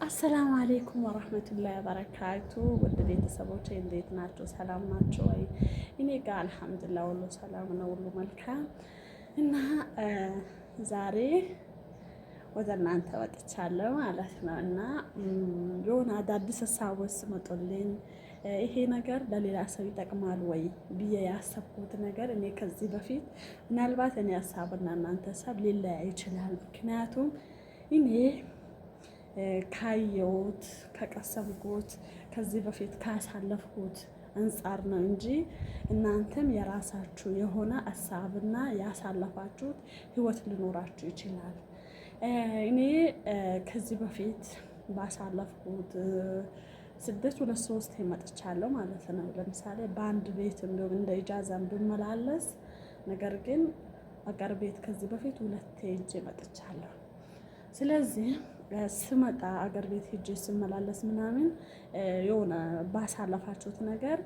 አሰላሙ አሌይኩም ወረህመቱላሂ ወበረካቱ። ውድ ቤተሰቦች እንዴት ናቸው? ሰላም ናቸው ወይ? እኔ ጋር አልሐምዱሊላህ ሁሉ ሰላም ነው፣ ሁሉ መልካም እና ዛሬ ወደ እናንተ ወጥቻለሁ ማለት ነው እና የሆነ አዳዲስ ሀሳቦች ስመጡልኝ ይሄ ነገር ለሌላ ሰው ይጠቅማል ወይ ብዬ ያሰብኩት ነገር እኔ ከዚህ በፊት ምናልባት እኔ ሀሳብና እናንተ ሀሳብ ሊለያይ ይችላል። ምክንያቱም እኔ ካየሁት ከቀሰምኩት ከዚህ በፊት ካሳለፍኩት አንጻር ነው እንጂ እናንተም የራሳችሁ የሆነ ሀሳብና ያሳለፋችሁት ህይወት ሊኖራችሁ ይችላል። እኔ ከዚህ በፊት ባሳለፍኩት ስደት 2-3 መጥቻለሁ ማለት ነው። ለምሳሌ በአንድ ቤት እንደውም እንደ ኢጃዛም ብመላለስ፣ ነገር ግን አገር ቤት ከዚህ በፊት 2 ሄጄ መጥቻለሁ። ስለዚህ ስመጣ አገር ቤት ሄጄ ስመላለስ ምናምን የሆነ ባሳለፋችሁት ነገር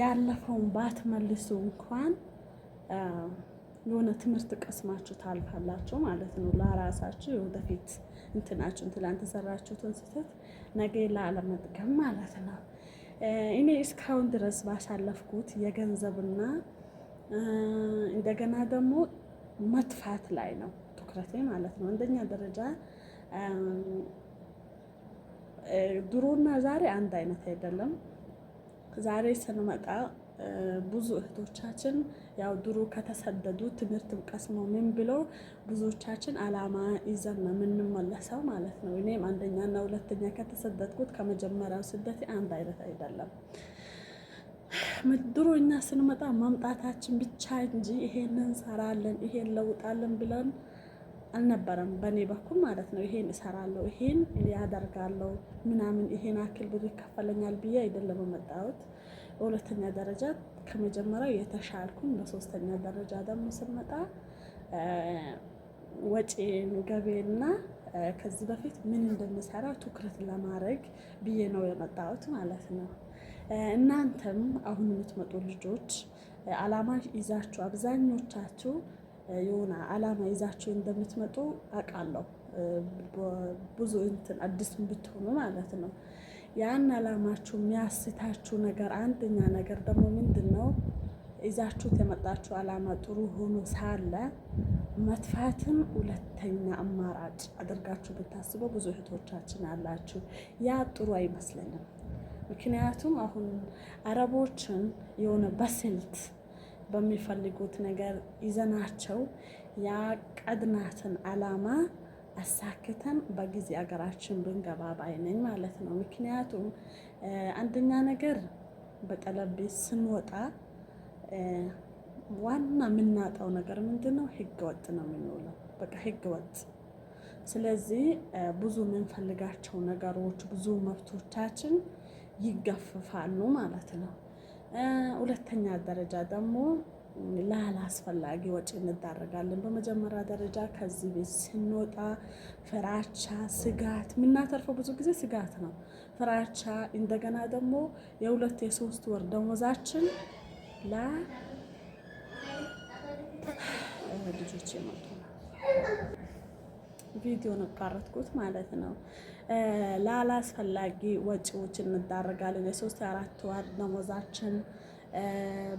ያለፈውን ባትመልሱ እንኳን የሆነ ትምህርት ቀስማችሁ ታልፋላችሁ ማለት ነው። ለራሳችሁ ወደፊት እንትናችሁን ትላንት የሰራችሁትን ስህተት ነገ ላለመድገም ማለት ነው። እኔ እስካሁን ድረስ ባሳለፍኩት የገንዘብና እንደገና ደግሞ መጥፋት ላይ ነው ትኩረቴ ማለት ነው። አንደኛ ደረጃ ድሮና ዛሬ አንድ አይነት አይደለም። ዛሬ ስንመጣ ብዙ እህቶቻችን ያው ድሮ ከተሰደዱ ትምህርትም ቀስመው ምን ብለው ብዙዎቻችን አላማ ይዘን ነው የምንመለሰው ማለት ነው። እኔም አንደኛና ሁለተኛ ከተሰደድኩት ከመጀመሪያው ስደቴ አንድ አይነት አይደለም። ድሮ እኛ ስንመጣ መምጣታችን ብቻ እንጂ ይሄንን እንሰራለን ይሄን ለውጣለን ብለን አልነበረም። በእኔ በኩል ማለት ነው ይሄን እሰራለሁ ይሄን ያደርጋለሁ ምናምን ይሄን አክል ብር ይከፈለኛል ብዬ አይደለም የመጣሁት። በሁለተኛ ደረጃ ከመጀመሪያው የተሻልኩኝ፣ በሶስተኛ ደረጃ ደግሞ ስመጣ ወጪን ገቤና ከዚህ በፊት ምን እንደምሰራ ትኩረት ለማድረግ ብዬ ነው የመጣሁት ማለት ነው። እናንተም አሁን የምትመጡ ልጆች አላማ ይዛችሁ አብዛኞቻችሁ የሆነ አላማ ይዛችሁ እንደምትመጡ አውቃለሁ። ብዙ እንትን አዲስም ብትሆኑ ማለት ነው። ያን አላማችሁ የሚያስታችሁ ነገር አንደኛ ነገር ደግሞ ምንድነው? ይዛችሁት የመጣችሁ አላማ ጥሩ ሆኖ ሳለ መጥፋትን ሁለተኛ አማራጭ አድርጋችሁ ብታስበው ብዙ እህቶቻችን አላችሁ። ያ ጥሩ አይመስለንም። ምክንያቱም አሁን አረቦችን የሆነ በስልት በሚፈልጉት ነገር ይዘናቸው ያቀድናትን አላማ አሳክተን በጊዜ ሀገራችን ብንገባ ባይነኝ ማለት ነው። ምክንያቱም አንደኛ ነገር በጠለብ ቤት ስንወጣ ዋና የምናጣው ነገር ምንድነው? ህገ ወጥ ነው የምንውለው። በቃ ህገ ወጥ። ስለዚህ ብዙ የምንፈልጋቸው ነገሮች ብዙ መብቶቻችን ይገፈፋሉ ማለት ነው። ሁለተኛ ደረጃ ደግሞ ላላስፈላጊ ወጪ እንዳረጋለን። በመጀመሪያ ደረጃ ከዚህ ቤት ስንወጣ ፍራቻ፣ ስጋት፣ የምናተርፈው ብዙ ጊዜ ስጋት ነው፣ ፍራቻ። እንደገና ደግሞ የ2-3 ወር ደሞዛችን ልጆች የመጡ ነው ቪዲዮ ነው ቀረጥኩት ማለት ነው። ላላስፈላጊ ወጪዎች እንዳረጋለን። የ3-4 ወር ደሞዛችን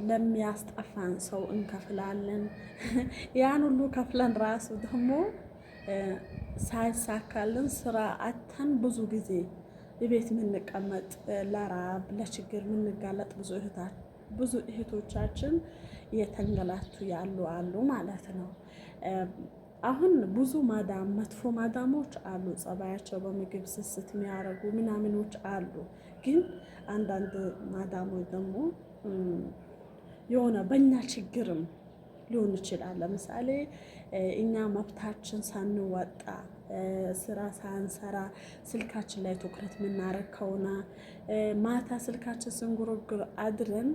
ለሚያስጠፋን ሰው እንከፍላለን። ያን ሁሉ ከፍለን ራሱ ደግሞ ሳይሳካልን ስራ አተን ብዙ ጊዜ የቤት የምንቀመጥ ለራብ ለችግር የምንጋለጥ ብዙ እህቶቻችን እየተንገላቱ ያሉ አሉ ማለት ነው። አሁን ብዙ ማዳም መጥፎ ማዳሞች አሉ፣ ጸባያቸው በምግብ ስስት የሚያደርጉ ምናምኖች አሉ። ግን አንዳንድ ማዳሞች ደግሞ የሆነ በእኛ ችግርም ሊሆን ይችላል። ለምሳሌ እኛ መብታችን ሳንወጣ ስራ ሳንሰራ ስልካችን ላይ ትኩረት የምናረግ ከሆነ ማታ ስልካችን ስንጉርጉር አድረን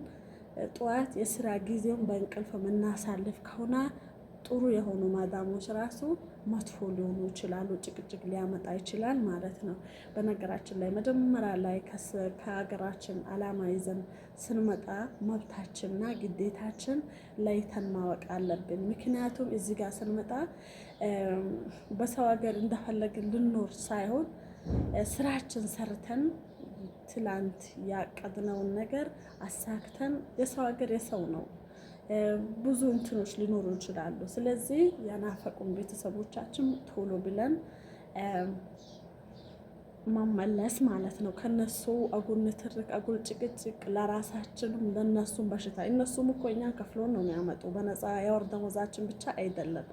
ጠዋት የስራ ጊዜውን በእንቅልፍ የምናሳልፍ ከሆነ ጥሩ የሆኑ ማዳሞች ራሱ መጥፎ ሊሆኑ ይችላሉ። ጭቅጭቅ ሊያመጣ ይችላል ማለት ነው። በነገራችን ላይ መጀመሪያ ላይ ከሀገራችን አላማ ይዘን ስንመጣ መብታችንና ግዴታችን ለይተን ማወቅ አለብን። ምክንያቱም እዚህ ጋር ስንመጣ በሰው ሀገር እንደፈለግን ልኖር ሳይሆን ስራችን ሰርተን ትላንት ያቀድነውን ነገር አሳክተን የሰው ሀገር የሰው ነው ብዙ እንትኖች ሊኖሩ ይችላሉ። ስለዚህ ያናፈቁን ቤተሰቦቻችን ቶሎ ብለን መመለስ ማለት ነው። ከነሱ አጉል ንትርክ አጉል ጭቅጭቅ ለራሳችንም ለነሱም በሽታ። እነሱም እኮ እኛን ከፍሎን ነው የሚያመጡ፣ በነፃ የወር ደመወዛችን ብቻ አይደለም።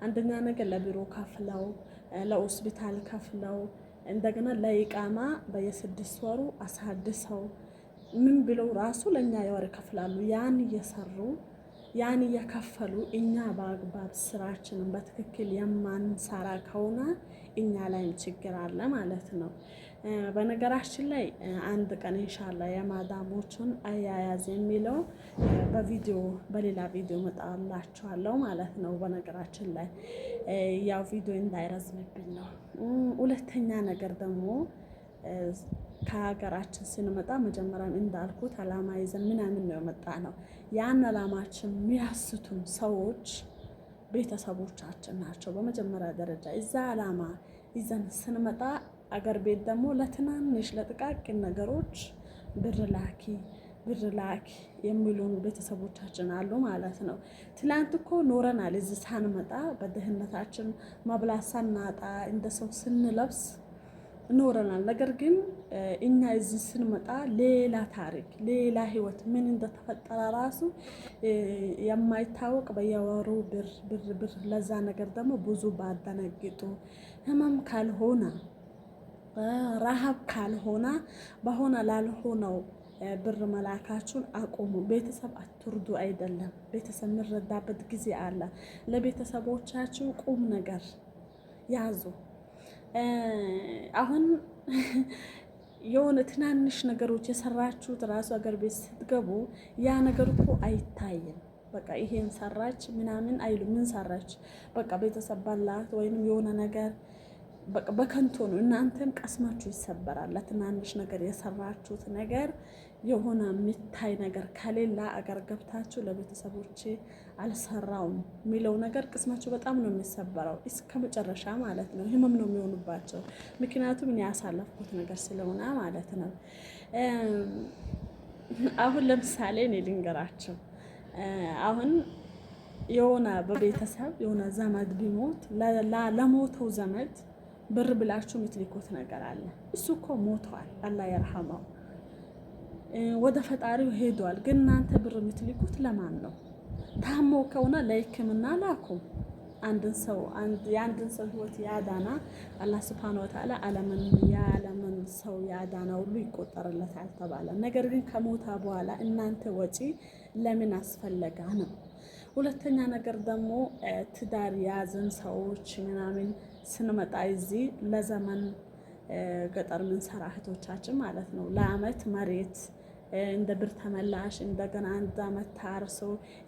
አንደኛ ነገር ለቢሮ ከፍለው ለሆስፒታል ከፍለው እንደገና ለኢቃማ በየ6 ወሩ አሳድሰው ምን ብለው ራሱ ለኛ የወር ይከፍላሉ። ያን እየሰሩ ያን እየከፈሉ እኛ በአግባብ ስራችንን በትክክል የማንሰራ ከሆነ እኛ ላይም ችግር አለ ማለት ነው። በነገራችን ላይ አንድ ቀን ኢንሻአላህ የማዳሞቹን አያያዝ የሚለው በሌላ ቪዲዮ መጣላችኋለሁ ማለት ነው። በነገራችን ላይ ያው ቪዲዮ እንዳይረዝምብኝ ነው። ሁለተኛ ነገር ደግሞ ከሀገራችን ስንመጣ መጀመሪያም እንዳልኩት አላማ ይዘን ምናምን ነው የመጣ ነው። ያን አላማችን የሚያስቱን ሰዎች ቤተሰቦቻችን ናቸው በመጀመሪያ ደረጃ። እዛ አላማ ይዘን ስንመጣ አገር ቤት ደግሞ ለትናንሽ ለጥቃቅን ነገሮች ብር ላኪ የሚሉን ቤተሰቦቻችን አሉ ማለት ነው። ትላንት እኮ ኖረናል። እዚህ ሳንመጣ በድህነታችን መብላት ሳናጣ እንደ ሰው ስንለብስ ኖረናል። ነገር ግን እኛ እዚህ ስንመጣ ሌላ ታሪክ ሌላ ህይወት ምን እንደተፈጠረ ራሱ የማይታወቅ በየወሩ ብር ለዛ ነገር ደግሞ ብዙ ባደነግጡ ህመም ካልሆነ ረሃብ ካልሆነ በሆነ ላልሆነው ብር መላካችሁን አቁሙ። ቤተሰብ አትርዱ አይደለም፣ ቤተሰብ የሚረዳበት ጊዜ አለ። ለቤተሰቦቻችሁ ቁም ነገር ያዙ። አሁን የሆነ ትናንሽ ነገሮች የሰራችሁት ራሱ አገር ቤት ስትገቡ ያ ነገር እኮ አይታይም። በቃ ይሄን ሰራች ምናምን አይሉ። ምን ሰራች በቃ ቤተሰብ ባላት ወይም የሆነ ነገር በቃ በከንቱ ነው። እናንተም ቀስማችሁ ይሰበራል። ለትናንሽ ነገር የሰራችሁት ነገር የሆነ የሚታይ ነገር ከሌላ አገር ገብታችሁ ለቤተሰቦቼ አልሰራውም የሚለው ነገር ቅስማችሁ በጣም ነው የሚሰበረው እስከ መጨረሻ ማለት ነው። ህመም ነው የሚሆኑባቸው። ምክንያቱም እኔ ያሳለፍኩት ነገር ስለሆነ ማለት ነው። አሁን ለምሳሌ እኔ ልንገራቸው። አሁን የሆነ በቤተሰብ የሆነ ዘመድ ቢሞት ለሞተው ዘመድ ብር ብላችሁ የምትልኩት ነገር አለ። እሱ እኮ ሞቷል፣ አላህ ይርሐመው፣ ወደ ፈጣሪው ሄዷል። ግን እናንተ ብር የምትልኩት ለማን ነው? ታሞ ከሆነ ለሕክምና ላኩ። የአንድን ሰው ህይወት ያዳና አላህ ሱብሓነሁ ወተዓላ የዓለምን ሰው ያዳና ሁሉ ይቆጠርለታል ተባለ። ነገር ግን ከሞታ በኋላ እናንተ ወጪ ለምን አስፈለጋ ነው? ሁለተኛ ነገር ደግሞ ትዳር ያዘን ሰዎች ምናምን ስንመጣ እዚህ ለዘመን ገጠር ምንሰራ እህቶቻችን ማለት ነው ለአመት መሬት እንደ ብር ተመላሽ እንደገና አንድ አመት ታርሶ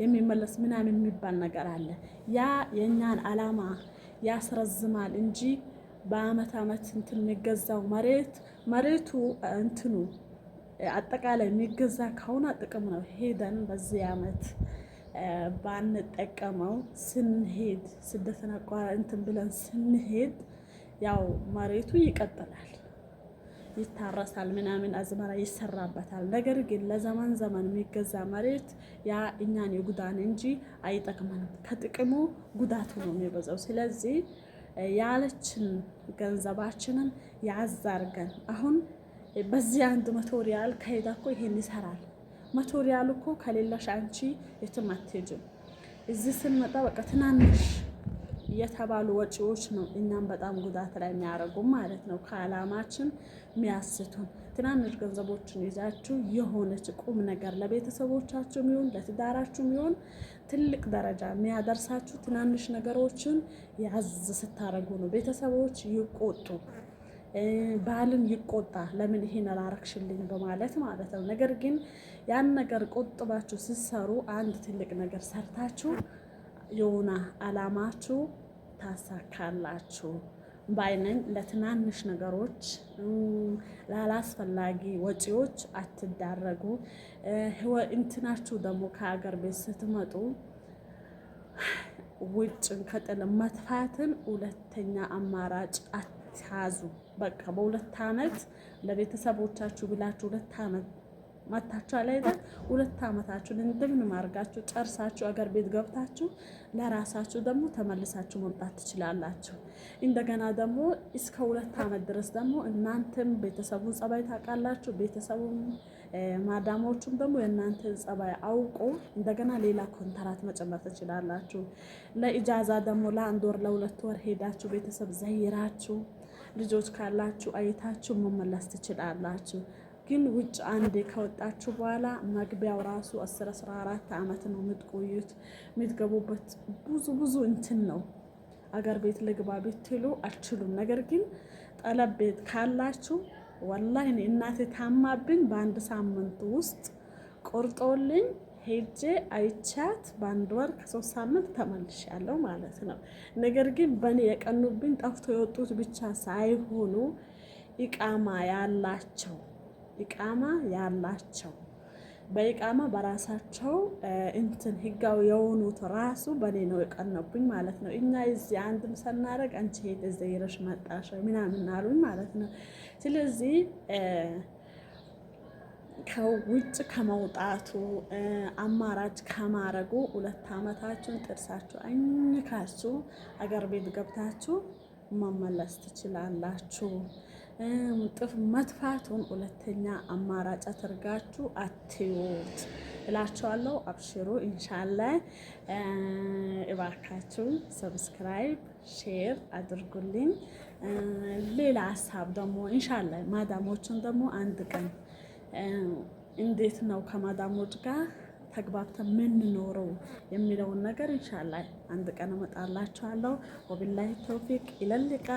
የሚመለስ ምናምን የሚባል ነገር አለ። ያ የኛን አላማ ያስረዝማል እንጂ በአመት እንትን የሚገዛው መሬቱ እንትኑ አጠቃላይ የሚገዛ ከሆነ ጥቅም ነው። ሄደን በዚህ አመት ባንጠቀመው ስንሄድ ስደትን እንትን ብለን ስንሄድ ያው መሬቱ ይቀጥላል፣ ይታረሳል፣ ምናምን አዝመራ ይሰራበታል። ነገር ግን ለዘመን የሚገዛ መሬት ያ እኛን ይጉዳን እንጂ አይጠቅመንም። ከጥቅሙ ጉዳቱ ነው የሚበዛው። ስለዚህ ያለችን ገንዘባችንን ያዛርገን። አሁን በዚህ 100 ሪያል ከሄዳ እኮ ይሄን ይሰራል። 100 ሪያል እኮ ከሌለሽ አንቺ የትም አትሄጂም። እዚህ ስንመጣ በቃ ትናንሽ የተባሉ ወጪዎች ነው እኛም በጣም ጉዳት ላይ የሚያደርጉ ማለት ነው። ከአላማችን የሚያስቱን ትናንሽ ገንዘቦችን ይዛችሁ የሆነች ቁም ነገር ለቤተሰቦቻችሁ ይሁን ለትዳራችሁ ይሁን ትልቅ ደረጃ የሚያደርሳችሁ ትናንሽ ነገሮችን ያዝ ስታረጉ ነው። ቤተሰቦች ይቆጡ፣ ባልን ይቆጣ፣ ለምን ይሄን አላረክሽልኝ በማለት ማለት ነው። ነገር ግን ያን ነገር ቆጥባችሁ ስትሰሩ አንድ ትልቅ ነገር ሰርታችሁ የሆነ አላማችሁ ታሳካላችሁ ባይነን። ለትናንሽ ነገሮች ላላስፈላጊ ወጪዎች አትዳረጉ። እንትናችሁ ደግሞ ከሀገር ቤት ስትመጡ ውጭን ከጥል መጥፋትን ሁለተኛ አማራጭ አትያዙ። በቃ በ2 ዓመት ለቤተሰቦቻችሁ ብላችሁ 2 ዓመት መታችኋል አይደል? 2 ዓመታችሁን እንደምንም አድርጋችሁ ጨርሳችሁ አገር ቤት ገብታችሁ ለራሳችሁ ደግሞ ተመልሳችሁ መምጣት ትችላላችሁ። እንደገና ደግሞ እስከ 2 ዓመት ድረስ ደግሞ እናንተም ቤተሰቡን ጸባይ ታውቃላችሁ፣ ቤተሰቡም ማዳሞቹም ደግሞ የእናንተን ጸባይ አውቆ እንደገና ሌላ ኮንትራት መጨመር ትችላላችሁ። ለኢጃዛ ደግሞ ለ1 ወር ለ2 ወር ሄዳችሁ ቤተሰብ ዘይራችሁ ልጆች ካላችሁ አይታችሁ መመለስ ትችላላችሁ። ግን ውጭ አንዴ ከወጣችሁ በኋላ መግቢያው ራሱ 14 ዓመት ነው የምትቆዩት። የምትገቡበት ብዙ እንትን ነው። አገር ቤት ልግባ ብትሉ አትችሉም። ነገር ግን ጠለብ ቤት ካላችሁ ወላሂ እኔ እናቴ ታማብኝ በ1 ሳምንት ውስጥ ቆርጦልኝ ሄጄ አይቻት በ1 ወር ከ3 ሳምንት ተመልሻለሁ ማለት ነው። ነገር ግን በእኔ የቀኑብኝ ጠፍቶ የወጡት ብቻ ሳይሆኑ ኢቃማ ያላቸው በኢቃማ በራሳቸው እንትን ህጋዊ የሆኑት ራሱ በኔ ነው የቀነቡኝ ማለት ነው። እኛ እዚህ አንድም ሰናረግ አንቺ ሄደ ዘይረሽ መጣሽ ምናምን አሉኝ ማለት ነው። ስለዚህ ከውጭ ከመውጣቱ አማራጭ ከማረጉ 2 ዓመታችሁን ጥርሳችሁ አኝካችሁ አገር ቤት ገብታችሁ መመለስ ትችላላችሁ። ጥፍ መጥፋቱን 2ኛ አማራጭ አድርጋችሁ አትዩት እላችኋለሁ። አብሽሩ ኢንሻአላህ። እባካችሁ ሰብስክራይብ ሼር አድርጉልኝ። ሌላ ሀሳብ ደግሞ ኢንሻአላህ ማዳሞችን ደግሞ አንድ ቀን እንዴት ነው ከማዳሞች ጋር ተግባብተን የምንኖረው የሚለውን ነገር ኢንሻአላህ አንድ ቀን እመጣላችኋለሁ። ወቢላሂ ተውፊቅ ኢለልቃ